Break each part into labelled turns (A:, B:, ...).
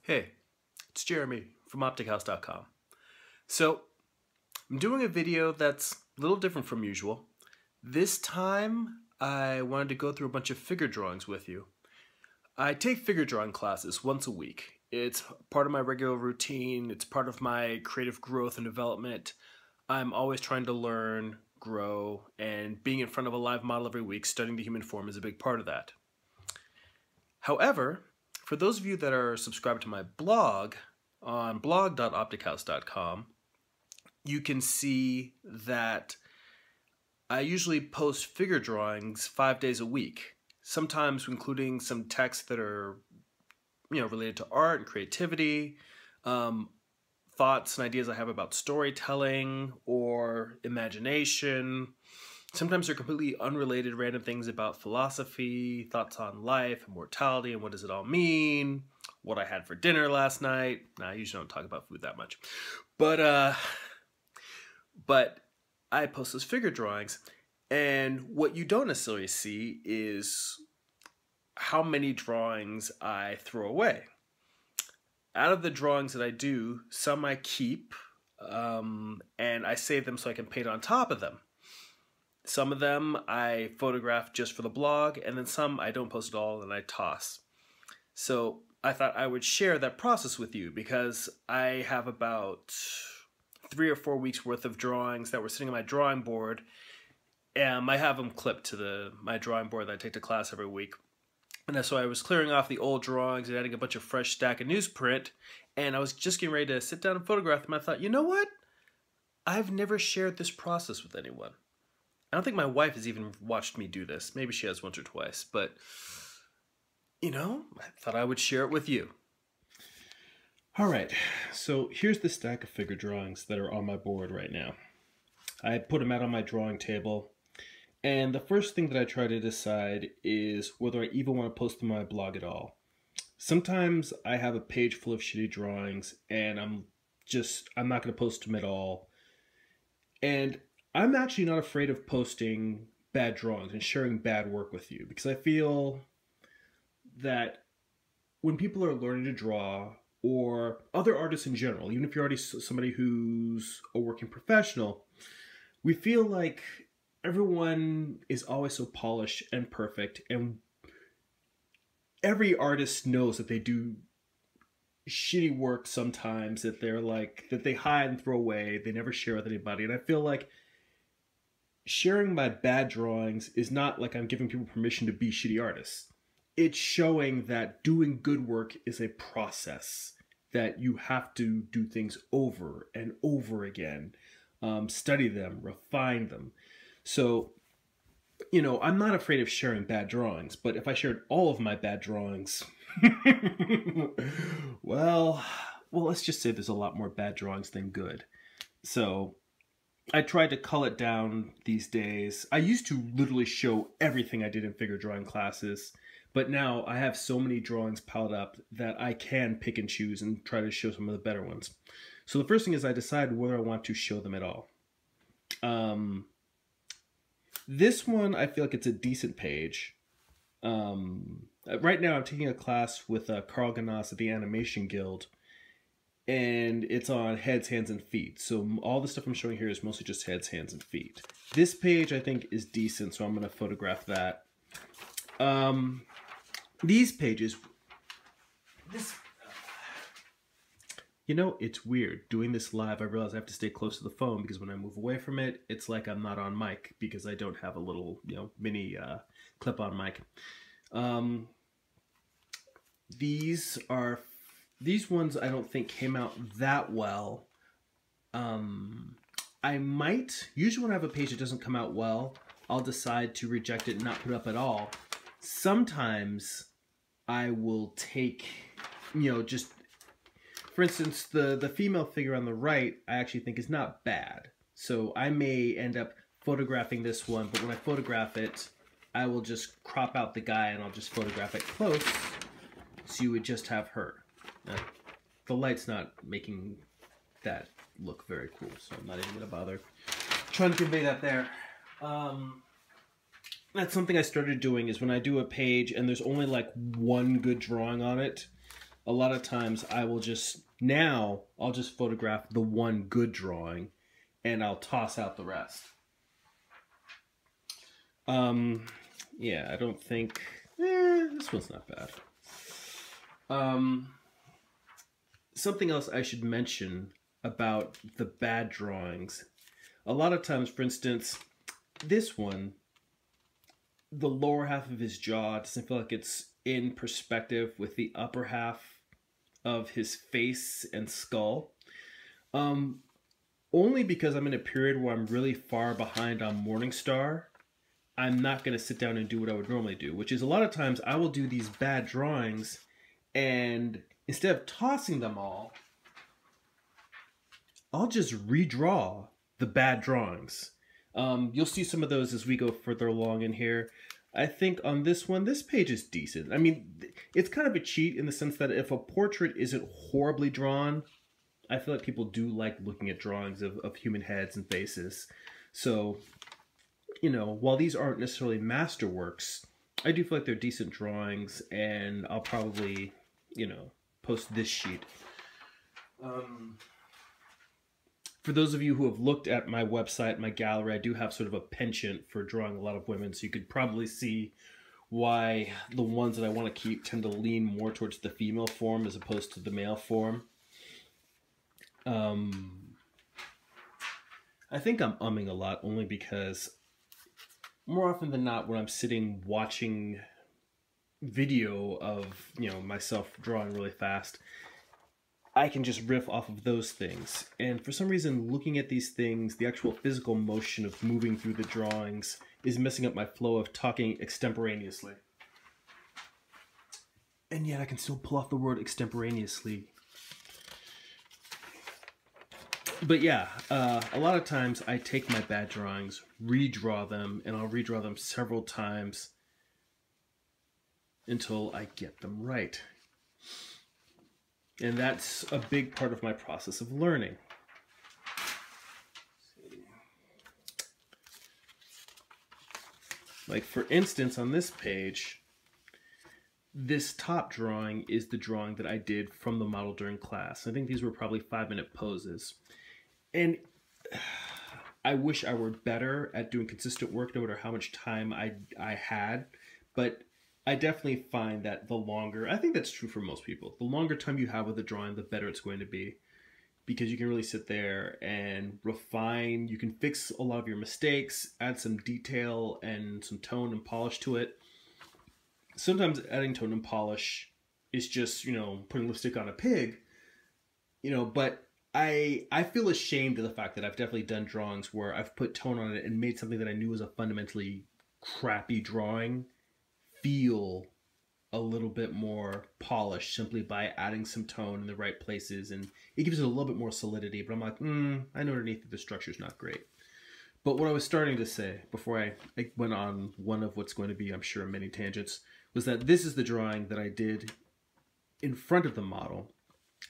A: Hey, it's Jeremy from OpticHouse.com. So, I'm doing a video that's a little different from usual. This time, I wanted to go through a bunch of figure drawings with you. I take figure drawing classes once a week. It's part of my regular routine. It's part of my creative growth and development. I'm always trying to learn, grow, and being in front of a live model every week, studying the human form is a big part of that. However, for those of you that are subscribed to my blog on blog.optichouse.com, you can see that I usually post figure drawings 5 days a week, sometimes including some texts that are related to art and creativity, thoughts and ideas I have about storytelling or imagination. Sometimes they're completely unrelated random things about philosophy, thoughts on life and mortality and what does it all mean, what I had for dinner last night. I usually don't talk about food that much. But I post those figure drawings, and what you don't necessarily see is how many drawings I throw away. Out of the drawings that I do, some I keep, and I save them so I can paint on top of them. Some of them I photograph just for the blog, and then some I don't post at all and I toss. So I thought I would share that process with you because I have about 3 or 4 weeks worth of drawings that were sitting on my drawing board. I have them clipped to my drawing board that I take to class every week. And so I was clearing off the old drawings and adding a bunch of fresh stack of newsprint, and I was just getting ready to sit down and photograph them. I thought, you know what? I've never shared this process with anyone. I don't think my wife has even watched me do this. Maybe she has once or twice, but, I thought I would share it with you. All right, so here's the stack of figure drawings that are on my board right now. I put them out on my drawing table, and the first thing that I try to decide is whether I even want to post them on my blog at all. Sometimes I have a page full of shitty drawings, and I'm not going to post them at all. And I'm actually not afraid of posting bad drawings and sharing bad work with you, because I feel that when people are learning to draw, or other artists in general, even if you're already somebody who's a working professional, we feel like everyone is always so polished and perfect, and every artist knows that they do shitty work sometimes that they hide and throw away, they never share with anybody. And I feel like sharing my bad drawings is not like I'm giving people permission to be shitty artists. It's showing that doing good work is a process, that you have to do things over and over again, study them, refine them. So, I'm not afraid of sharing bad drawings, but if I shared all of my bad drawings, well, let's just say there's a lot more bad drawings than good. So I try to cull it down these days. I used to literally show everything I did in figure drawing classes, but now I have so many drawings piled up that I can pick and choose and try to show some of the better ones. So the first thing is I decide whether I want to show them at all. This one, I feel like it's a decent page. Right now I'm taking a class with Carl Ganas at the Animation Guild, and it's on heads, hands, and feet. So all the stuff I'm showing here is mostly just heads, hands, and feet. This page I think is decent, so I'm going to photograph that. These pages, it's weird. Doing this live, I realize I have to stay close to the phone because when I move away from it, it's like I'm not on mic because I don't have a little, mini clip-on mic. These ones I don't think came out that well. Usually when I have a page that doesn't come out well, I'll decide to reject it and not put it up at all. Sometimes I will take, just, for instance, the female figure on the right, I actually think is not bad. So I may end up photographing this one, but when I photograph it, I will just crop out the guy and I'll just photograph it close, so you would just have her. The light's not making that look very cool, so I'm not even going to bother trying to convey that there. That's something I started doing, is when I do a page and there's only like one good drawing on it, a lot of times I'll just photograph the one good drawing and I'll toss out the rest. Yeah, I don't think, this one's not bad. Something else I should mention about the bad drawings. A lot of times, for instance, this one, the lower half of his jaw doesn't feel like it's in perspective with the upper half of his face and skull. Only because I'm in a period where I'm really far behind on Morningstar, I'm not going to sit down and do what I would normally do, which is a lot of times I will do these bad drawings, and instead of tossing them all, I'll just redraw the bad drawings. You'll see some of those as we go further along in here. I think on this one, this page is decent. I mean, it's kind of a cheat in the sense that if a portrait isn't horribly drawn, I feel like people do like looking at drawings of human heads and faces. So, you know, while these aren't necessarily masterworks, I do feel like they're decent drawings, and I'll probably, you know, post this sheet. For those of you who have looked at my website, my gallery, I do have sort of a penchant for drawing a lot of women, so you could probably see why the ones that I want to keep tend to lean more towards the female form as opposed to the male form. I think I'm umming a lot only because more often than not when I'm sitting watching video of, you know, myself drawing really fast, I can just riff off of those things. And for some reason, looking at these things, the actual physical motion of moving through the drawings is messing up my flow of talking extemporaneously. And yet I can still pull off the word extemporaneously. But yeah, a lot of times I take my bad drawings, redraw them, and I'll redraw them several times until I get them right. And that's a big part of my process of learning. Like for instance, on this page, this top drawing is the drawing that I did from the model during class. I think these were probably 5-minute poses. And I wish I were better at doing consistent work no matter how much time I had, but I definitely find that the longer, I think that's true for most people, the longer time you have with a drawing, the better it's going to be, because you can really sit there and refine, you can fix a lot of your mistakes, add some detail and some tone and polish to it. Sometimes adding tone and polish is just, you know, putting lipstick on a pig, you know, but I feel ashamed of the fact that I've definitely done drawings where I've put tone on it and made something that I knew was a fundamentally crappy drawing feel a little bit more polished simply by adding some tone in the right places, and it gives it a little bit more solidity. But I'm like, I know underneath that the structure's not great. But what I was starting to say before I went on one of what's going to be, I'm sure, many tangents, was that this is the drawing that I did in front of the model.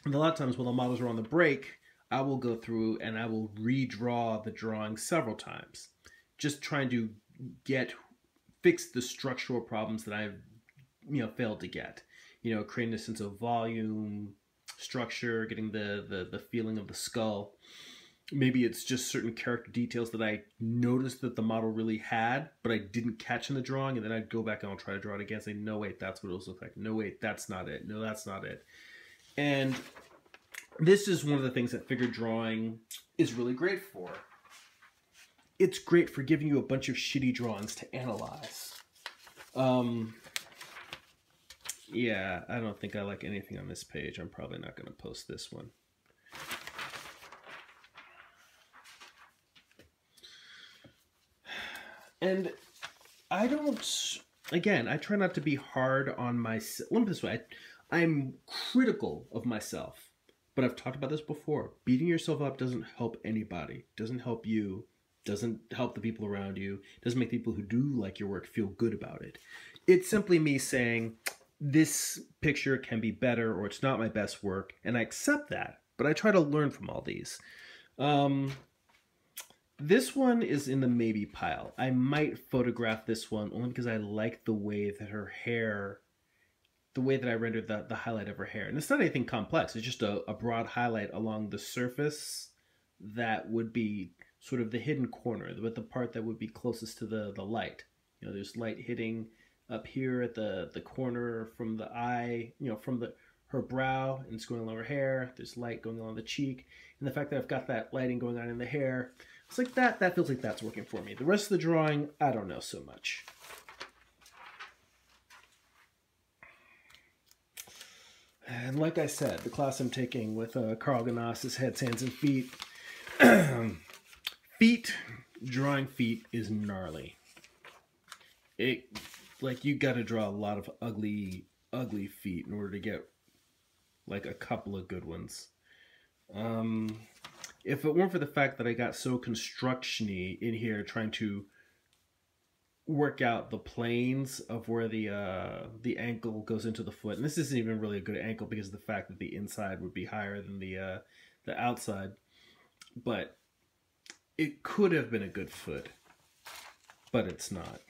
A: And a lot of times when the models are on the break, I will go through and I will redraw the drawing several times, just trying to fix the structural problems that I've, you know, failed to get. You know, creating a sense of volume, structure, getting the feeling of the skull. Maybe it's just certain character details that I noticed that the model really had, but I didn't catch in the drawing, and then I'd go back and I'll try to draw it again and say, no, wait, that's what it was look like. No, wait, that's not it. No, that's not it. And this is one of the things that figure drawing is really great for. It's great for giving you a bunch of shitty drawings to analyze. Yeah, I don't think I like anything on this page. I'm probably not going to post this one. And I don't, again, I try not to be hard on myself. Let me put it this way. I'm critical of myself, but I've talked about this before. Beating yourself up doesn't help anybody. Doesn't help you. Doesn't help the people around you. Doesn't make people who do like your work feel good about it. It's simply me saying, this picture can be better, or it's not my best work, and I accept that, but I try to learn from all these. This one is in the maybe pile. I might photograph this one only because I like the way that her hair, the way that I rendered the highlight of her hair. And it's not anything complex. It's just a broad highlight along the surface that would be sort of the hidden corner, but the part that would be closest to the light. You know, there's light hitting up here at the corner from the eye, you know, from her brow, and it's going along her hair. There's light going along the cheek. And the fact that I've got that lighting going on in the hair, it's like that feels like that's working for me. The rest of the drawing, I don't know so much. And like I said, the class I'm taking with Carl Ganas's Heads, Hands, and Feet, drawing feet is gnarly. Like, you got to draw a lot of ugly feet in order to get like a couple of good ones. If it weren't for the fact that I got so construction-y in here trying to work out the planes of where the ankle goes into the foot, and this isn't even really a good ankle because of the fact that the inside would be higher than the outside, but it could have been a good foot, but it's not.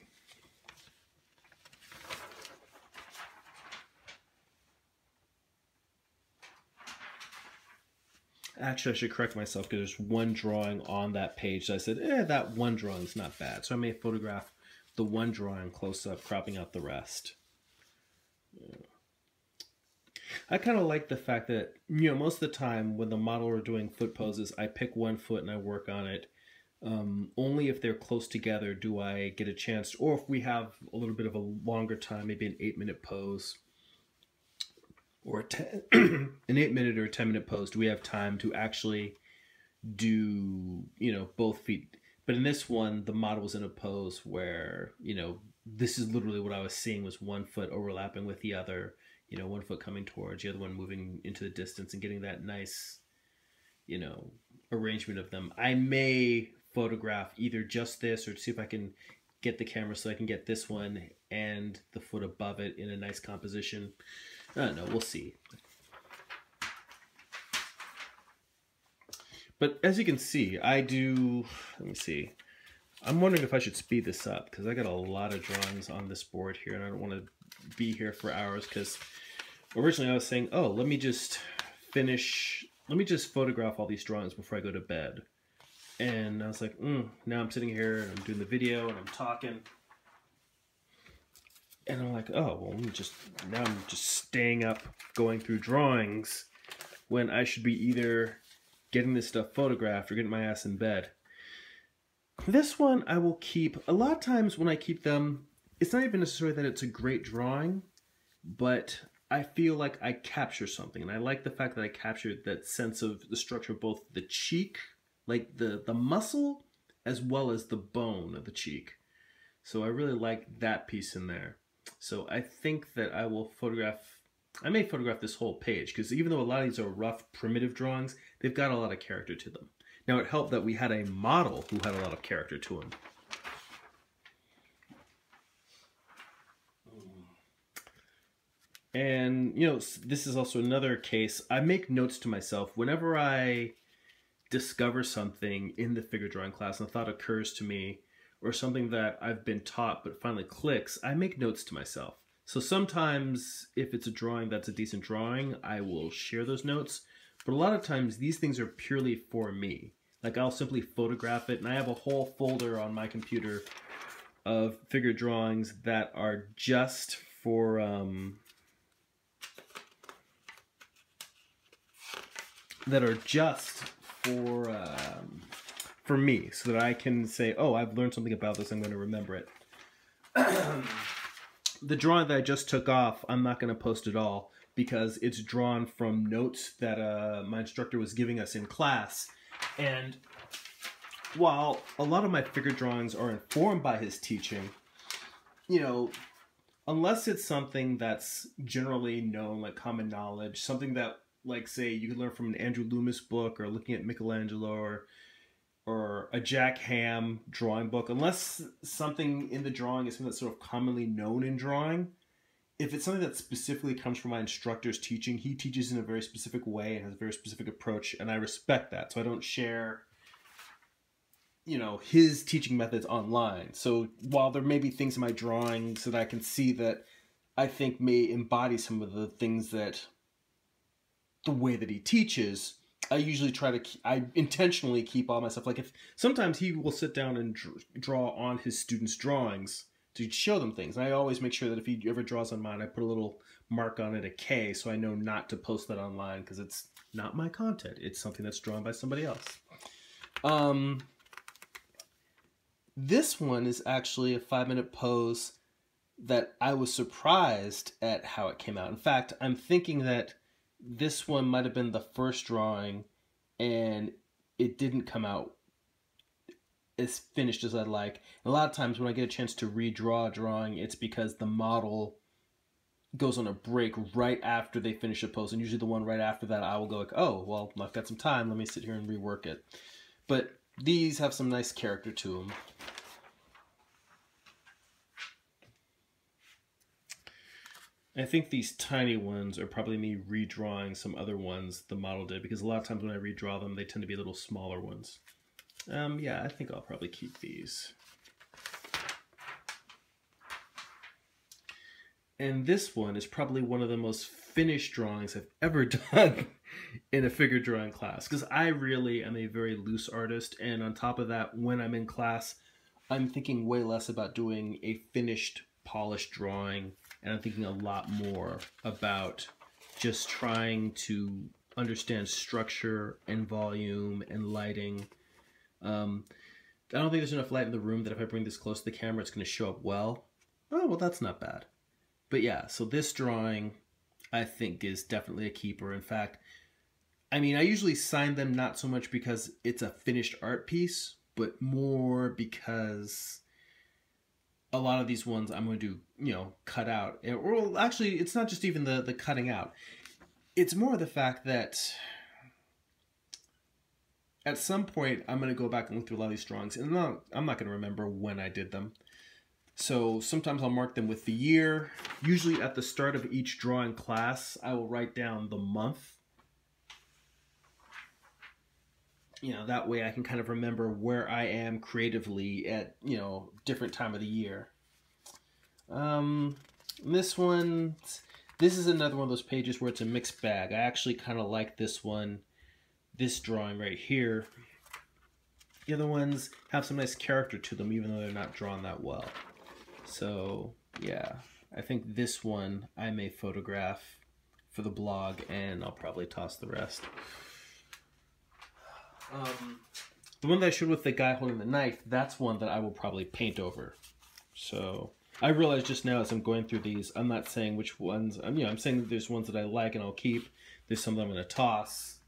A: Actually, I should correct myself because there's one drawing on that page. So I said, that one drawing is not bad. So I may photograph the one drawing close up, cropping out the rest. Yeah. I kind of like the fact that, you know, most of the time when the model are doing foot poses, I pick one foot and I work on it. Only if they're close together do I get a chance, or if we have a little bit of a longer time, maybe an 8-minute pose, or an 8-minute or a 10-minute pose, do we have time to actually do, you know, both feet. But in this one, the model was in a pose where, you know, this is literally what I was seeing was one foot overlapping with the other, you know, one foot coming towards the other one, moving into the distance and getting that nice, you know, arrangement of them. I may photograph either just this or see if I can get the camera so I can get this one and the foot above it in a nice composition. I don't know, we'll see. But as you can see, I do, let me see. I'm wondering if I should speed this up because I got a lot of drawings on this board here and I don't want to be here for hours because originally I was saying, oh, let me just photograph all these drawings before I go to bed. And I was like, now I'm sitting here and I'm doing the video and I'm talking. And I'm like, oh, well, now I'm just staying up going through drawings when I should be either getting this stuff photographed or getting my ass in bed. This one I will keep. A lot of times when I keep them, it's not even necessarily that it's a great drawing, but I feel like I capture something. And I like the fact that I captured that sense of the structure of both the cheek, like the muscle, as well as the bone of the cheek. So I really like that piece in there. So I think that I may photograph this whole page because even though a lot of these are rough, primitive drawings, they've got a lot of character to them. Now, it helped that we had a model who had a lot of character to him. And, you know, this is also another case. I make notes to myself whenever I discover something in the figure drawing class and a thought occurs to me, or something that I've been taught but finally clicks, I make notes to myself. So sometimes if it's a drawing that's a decent drawing, I will share those notes. But a lot of times these things are purely for me. Like I'll simply photograph it, and I have a whole folder on my computer of figure drawings that are just for for me, so that I can say, oh, I've learned something about this, I'm going to remember it. The drawing that I just took off, I'm not going to post at all because it's drawn from notes that my instructor was giving us in class. And while a lot of my figure drawings are informed by his teaching, you know, unless it's something that's generally known, like common knowledge, something that, like, say, you could learn from an Andrew Loomis book or looking at Michelangelo or a Jack Ham drawing book, unless something in the drawing is something that's sort of commonly known in drawing, if it's something that specifically comes from my instructor's teaching, he teaches in a very specific way and has a very specific approach, and I respect that. So I don't share, you know, his teaching methods online. So while there may be things in my drawings that I can see that I think may embody some of the things that, the way that he teaches. I usually I intentionally keep all my stuff. Like, if sometimes he will sit down and draw on his students' drawings to show them things. And I always make sure that if he ever draws on mine, I put a little mark on it, a K, so I know not to post that online, because it's not my content. It's something that's drawn by somebody else. This one is actually a 5-minute pose that I was surprised at how it came out. In fact, I'm thinking that this one might have been the first drawing and it didn't come out as finished as I'd like. A lot of times when I get a chance to redraw a drawing, it's because the model goes on a break right after they finish a pose, and usually the one right after that I will go like, oh, well, I've got some time, let me sit here and rework it. But these have some nice character to them. I think these tiny ones are probably me redrawing some other ones the model did, because a lot of times when I redraw them, they tend to be little smaller ones. Yeah, I think I'll probably keep these. And this one is probably one of the most finished drawings I've ever done in a figure drawing class, because I really am a very loose artist, and on top of that, when I'm in class, I'm thinking way less about doing a finished, polished drawing, and I'm thinking a lot more about just trying to understand structure and volume and lighting. I don't think there's enough light in the room that if I bring this close to the camera, it's going to show up well. Oh, well, that's not bad. But yeah, so this drawing, I think, is definitely a keeper. In fact, I mean, I usually sign them not so much because it's a finished art piece, but more because a lot of these ones I'm going to do, you know, cut out. Or actually, it's not just even the cutting out. It's more the fact that at some point I'm going to go back and look through a lot of these drawings, and I'm not going to remember when I did them. So sometimes I'll mark them with the year. Usually at the start of each drawing class, I will write down the month. You know, that way I can kind of remember where I am creatively at, you know, different time of the year. This one, this is another one of those pages where it's a mixed bag. I actually kind of like this one, this drawing right here. The other ones have some nice character to them, even though they're not drawn that well. So, yeah, I think this one I may photograph for the blog, and I'll probably toss the rest. The one that I showed with the guy holding the knife, that's one that I will probably paint over. So, I realize just now as I'm going through these, I'm not saying which ones, I'm saying that there's ones that I like and I'll keep. There's some that I'm going to toss.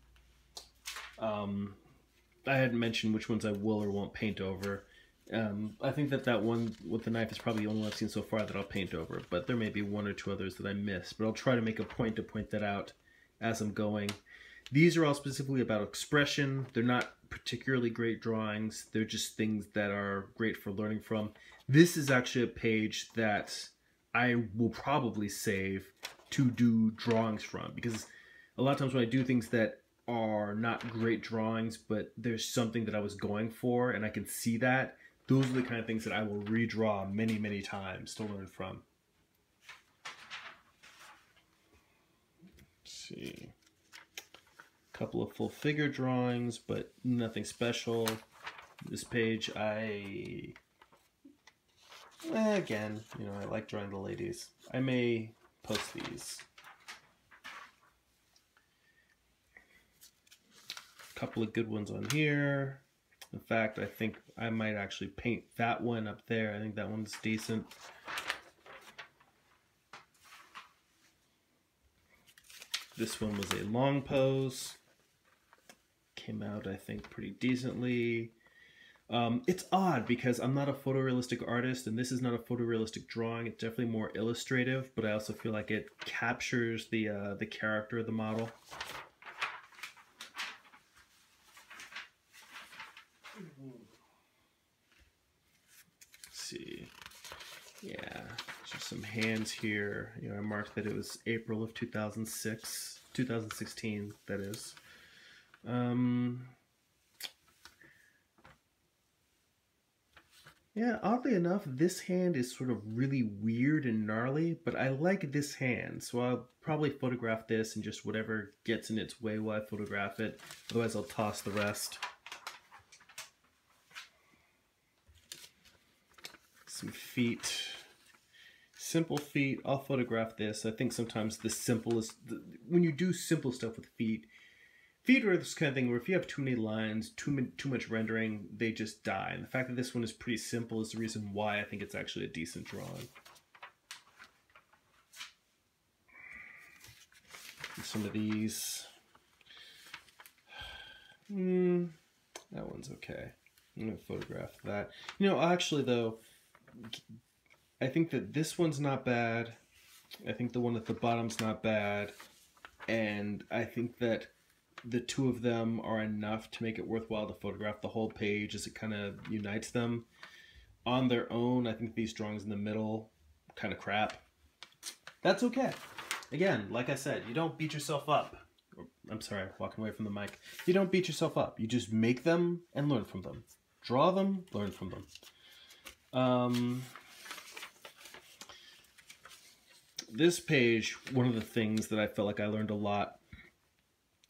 A: I hadn't mentioned which ones I will or won't paint over. I think that one with the knife is probably the only one I've seen so far that I'll paint over, but there may be one or two others that I missed, but I'll try to make a point to point that out as I'm going. These are all specifically about expression. They're not particularly great drawings. They're just things that are great for learning from. This is actually a page that I will probably save to do drawings from, because a lot of times when I do things that are not great drawings, but there's something that I was going for and I can see that, those are the kind of things that I will redraw many, many times to learn from. Let's see. A couple of full figure drawings, but nothing special. This page, again, you know, I like drawing the ladies. I may post these. A couple of good ones on here. In fact, I think I might actually paint that one up there. I think that one's decent. This one was a long pose. Came out, I think, pretty decently. It's odd because I'm not a photorealistic artist, and this is not a photorealistic drawing. It's definitely more illustrative, but I also feel like it captures the character of the model. See, yeah, just some hands here. You know, I marked that it was April of 2016, that is. Yeah, oddly enough, this hand is sort of really weird and gnarly, but I like this hand, so I'll probably photograph this and just whatever gets in its way while I photograph it. Otherwise, I'll toss the rest. Some feet. Simple feet. I'll photograph this. I think sometimes the simplest, when you do simple stuff with feet are this kind of thing where if you have too many lines, too much rendering, they just die. And the fact that this one is pretty simple is the reason why I think it's actually a decent drawing. And some of these. That one's okay. I'm going to photograph that. You know, actually though, I think that this one's not bad. I think the one at the bottom's not bad. And I think that the two of them are enough to make it worthwhile to photograph the whole page as it kind of unites them. On their own, I think these drawings in the middle, kind of crap. That's okay. Again, like I said, you don't beat yourself up. I'm sorry, walking away from the mic. You don't beat yourself up. You just make them and learn from them. Draw them, learn from them. This page, one of the things that I felt like I learned a lot.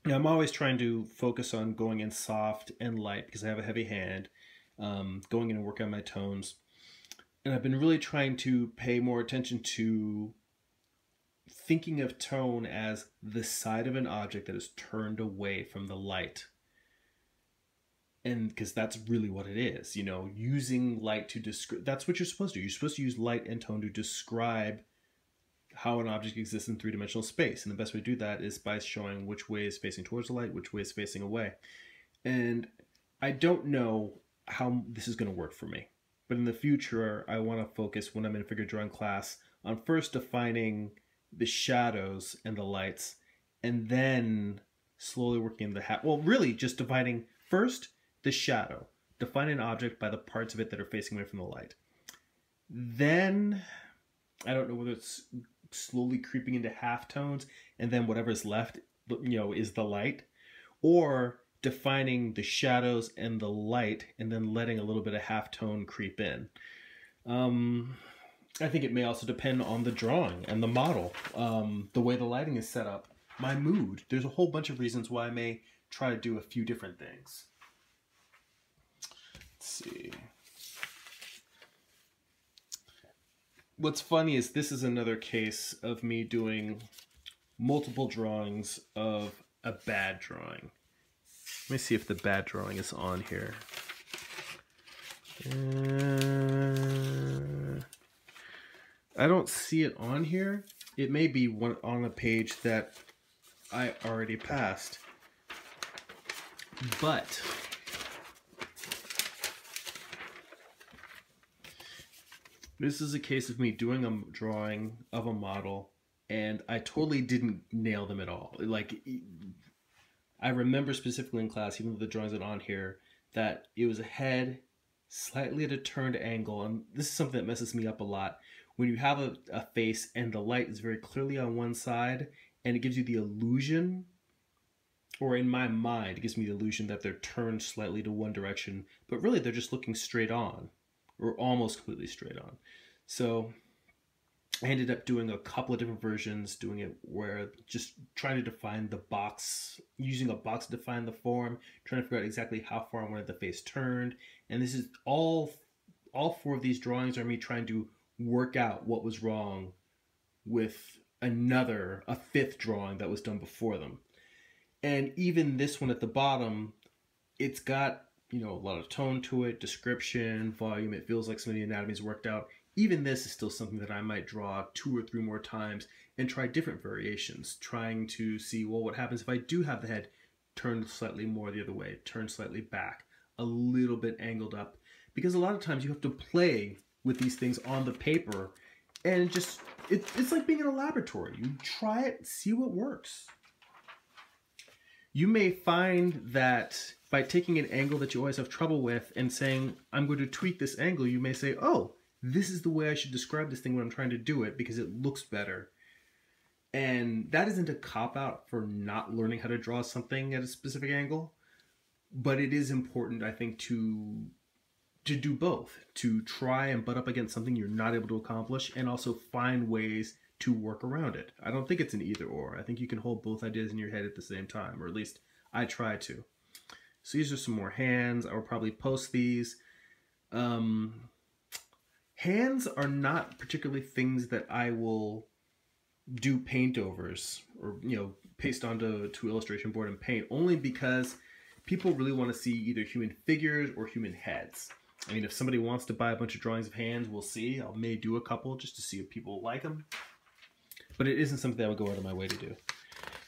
A: I'm always trying to focus on going in soft and light because I have a heavy hand, going in and working on my tones. And I've been really trying to pay more attention to thinking of tone as the side of an object that is turned away from the light. And because that's really what it is, you know, using light to describe, that's what you're supposed to do. You're supposed to use light and tone to describe how an object exists in three-dimensional space. And the best way to do that is by showing which way is facing towards the light, which way is facing away. And I don't know how this is going to work for me. But in the future, I want to focus when I'm in figure drawing class on first defining the shadows and the lights, and then slowly working the well, really just defining first the shadow. Define an object by the parts of it that are facing away from the light. Then, I don't know whether it's slowly creeping into halftones, and then whatever's left, you know, is the light, or defining the shadows and the light, and then letting a little bit of halftone creep in. I think it may also depend on the drawing and the model, the way the lighting is set up, my mood. There's a whole bunch of reasons why I may try to do a few different things. Let's see. What's funny is this is another case of me doing multiple drawings of a bad drawing. Let me see if the bad drawing is on here. I don't see it on here. It may be one on a page that I already passed. But this is a case of me doing a drawing of a model, and I totally didn't nail them at all. Like, I remember specifically in class, even though the drawings aren't on here, that it was a head slightly at a turned angle, and this is something that messes me up a lot. When you have a face and the light is very clearly on one side, and it gives you the illusion, or in my mind, it gives me the illusion that they're turned slightly to one direction, but really they're just looking straight on, or almost completely straight on. So I ended up doing a couple of different versions, doing it where just trying to define the box, using a box to define the form, trying to figure out exactly how far I wanted the face turned. And this is all four of these drawings are me trying to work out what was wrong with a fifth drawing that was done before them. And even this one at the bottom, it's got, you know, a lot of tone to it, description, volume. It feels like some of the anatomy is worked out. Even this is still something that I might draw 2 or 3 more times and try different variations, trying to see, well, what happens if I do have the head turned slightly more the other way, turned slightly back, a little bit angled up. Because a lot of times you have to play with these things on the paper, and it's like being in a laboratory. You try it, see what works. You may find that by taking an angle that you always have trouble with and saying, I'm going to tweak this angle, you may say, oh, this is the way I should describe this thing when I'm trying to do it because it looks better. And that isn't a cop-out for not learning how to draw something at a specific angle, but it is important, I think, to to do both, to try and butt up against something you're not able to accomplish and also find ways to work around it. I don't think it's an either or. I think you can hold both ideas in your head at the same time, or at least I try to. So these are some more hands. I will probably post these. Hands are not particularly things that I will do paint overs or, paste onto illustration board and paint, only because people really want to see either human figures or human heads. I mean, if somebody wants to buy a bunch of drawings of hands, we'll see. I may do a couple just to see if people like them. But it isn't something I would go out of my way to do.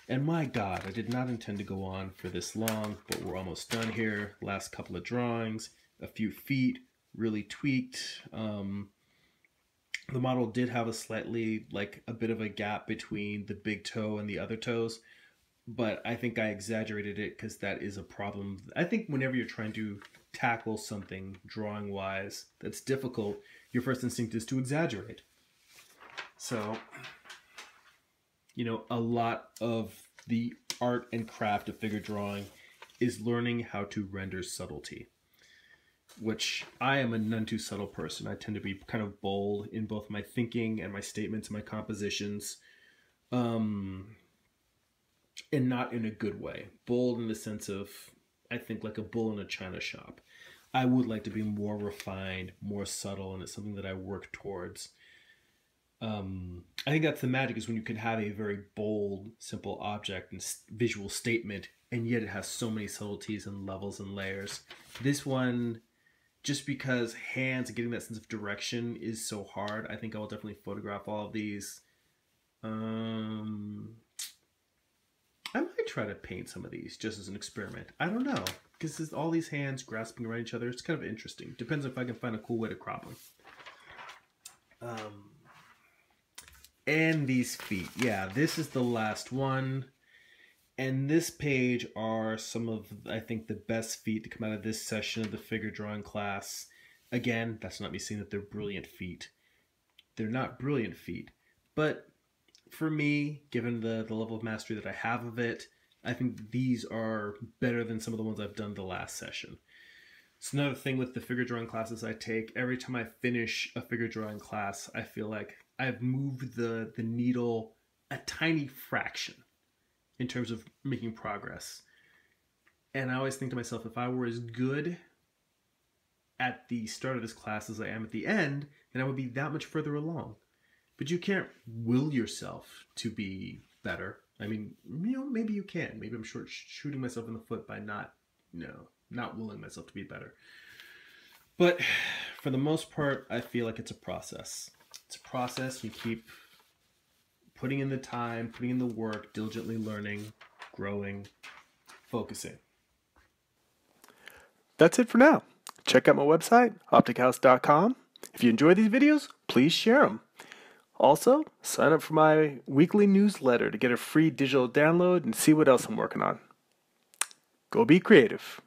A: And my God, I did not intend to go on for this long, but we're almost done here. Last couple of drawings, a few feet, really tweaked. The model did have a slightly, a bit of a gap between the big toe and the other toes, but I think I exaggerated it because that is a problem. I think whenever you're trying to tackle something drawing-wise that's difficult, your first instinct is to exaggerate. So, a lot of the art and craft of figure drawing is learning how to render subtlety, which I am a none too subtle person. I tend to be kind of bold in both my thinking and my statements and my compositions, and not in a good way. Bold in the sense of, I think, like a bull in a china shop. I would like to be more refined, more subtle, and it's something that I work towards. I think that's the magic, is when you can have a very bold, simple object and visual statement, and yet it has so many subtleties and levels and layers. This one, just because hands and getting that sense of direction is so hard, I think I will definitely photograph all of these. I might try to paint some of these just as an experiment. I don't know, because there's all these hands grasping around each other. It's kind of interesting. Depends if I can find a cool way to crop them. And these feet. Yeah, this is the last one. And this page are some of, I think, the best feet to come out of this session of the figure drawing class. Again, that's not me saying that they're brilliant feet. They're not brilliant feet. But for me, given the level of mastery that I have of it, I think these are better than some of the ones I've done the last session. It's another thing with the figure drawing classes I take. Every time I finish a figure drawing class, I feel like I've moved the needle a tiny fraction in terms of making progress. And I always think to myself, if I were as good at the start of this class as I am at the end, then I would be that much further along. But you can't will yourself to be better. I mean, maybe you can. Maybe I'm shooting myself in the foot by not willing myself to be better. But for the most part, I feel like it's a process. It's a process. You keep putting in the time, putting in the work, diligently learning, growing, focusing.
B: That's it for now. Check out my website, optichouse.com. If you enjoy these videos, please share them. Also, sign up for my weekly newsletter to get a free digital download and see what else I'm working on. Go be creative.